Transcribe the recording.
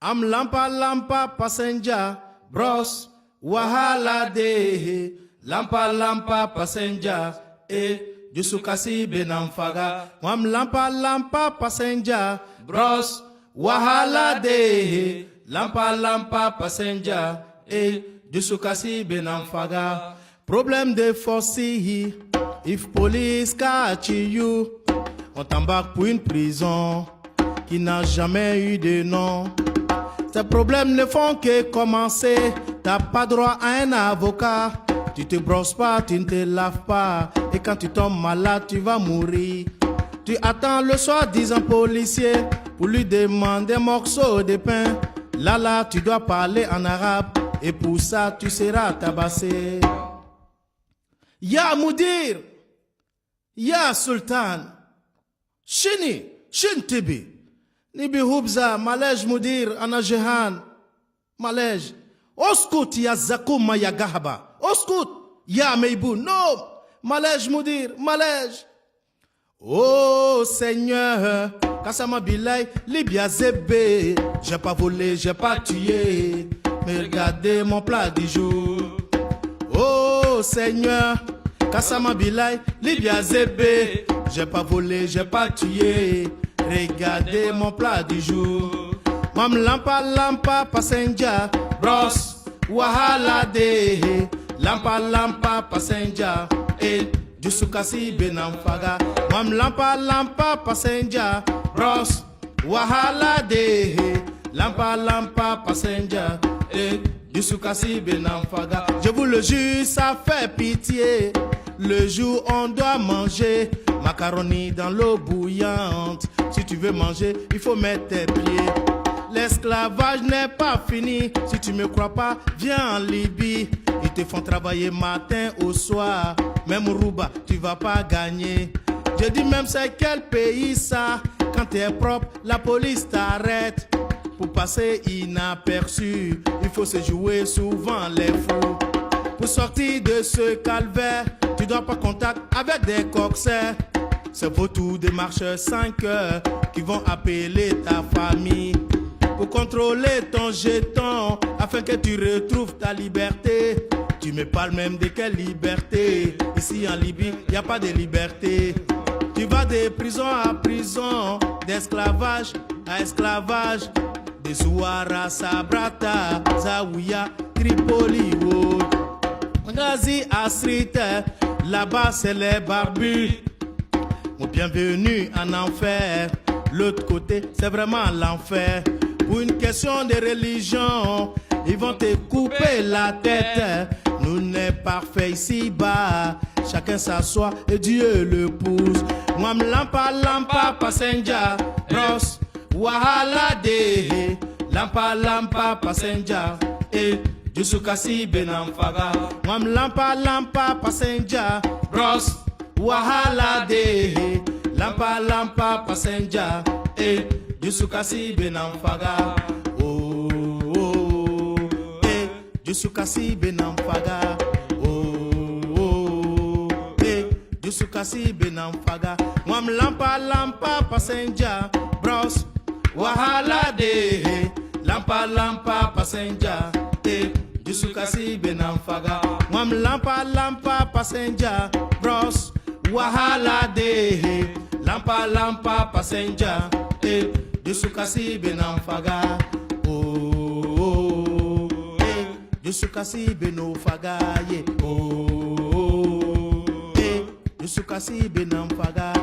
Am lampa lampa passenger, bros, wahala de. Lampa lampa passenger, jusukasi benamfaga. Am lampa lampa passenger, bros, wahala de. Lampa lampa passenger, jusukasi benamfaga. Problème de force, if police catch you, on t'embarque pour une prison qui n'a jamais eu de nom. Tes problèmes ne font que commencer. T'as pas droit à un avocat. Tu te brosses pas, tu ne te laves pas. Et quand tu tombes malade, tu vas mourir. Tu attends le soi-disant policier pour lui demander un morceau de pain. Là, tu dois parler en arabe. Et pour ça, tu seras tabassé. Ya Moudir, Ya Sultan, Shini, Shintibi. Nibi Hubza, Malej Mudir, Anajehan, Malej. Oskut ya Zakuma ya Gahaba. Oskut ya Meibou. Non, Malej Mudir, Malej. Oh Seigneur, Kassama Bilay, Libya Zébé. J'ai pas volé, j'ai pas tué. Mais regardez mon plat du jour. Oh Seigneur, Kassama Bilay, Libya Zébé. J'ai pas volé, j'ai pas tué. Regardez mon plat du jour. Mam lampa lampa passenger, bros, wahala de. Lampa lampa passenger, jusukasi benamfaga. Mam lampa lampa passenger, bros, wahala de. Lampa lampa passenger, jusukasi benamfaga. Je vous le jure, ça fait pitié. Le jour on doit manger macaroni dans l'eau bouillante. Si tu veux manger, il faut mettre tes pieds. L'esclavage n'est pas fini. Si tu me crois pas, viens en Libye. Ils te font travailler matin au soir. Même Rouba, tu vas pas gagner. Je dis même c'est quel pays ça? Quand t'es propre, la police t'arrête. Pour passer inaperçu, il faut se jouer souvent les fous. Pour sortir de ce calvaire, tu dois pas contact avec des coxers. C'est vautours des marcheurs 5 heures qui vont appeler ta famille pour contrôler ton jeton afin que tu retrouves ta liberté. Tu me parles même de quelle liberté? Ici en Libye, y a pas de liberté. Tu vas de prison à prison, d'esclavage à esclavage, de Zouara, Sabrata, Zawiya, Tripoli, Gazi à Street, là-bas c'est les barbus. Mon bienvenue en enfer, l'autre côté c'est vraiment l'enfer. Pour une question de religion, ils vont te couper la tête. Nous n'est parfait ici-bas, chacun s'assoit et Dieu le pousse. Moi lampa lampa passenger, bros, wahala de. Lampa lampa passenger, jusukasi benamfaga. Mwam lampa lampa passenger, bros, wahala de. Lampa lampa passenger, jusukasi benamfaga. Oh, oh, jusukasi benamfaga. Oh, oh, jusukasi benamfaga. Mwam lampa lampa passenger, bros, wahala de. Lampa lampa passenger, jusukasi benamfaga. Mwam lampa lampa passenger, bros, wahala de. Lampa lampa passenger, jusukasi benamfaga. Oh, oh, jusukasi benofaga, yeah. Oh, jusukasi benamfaga.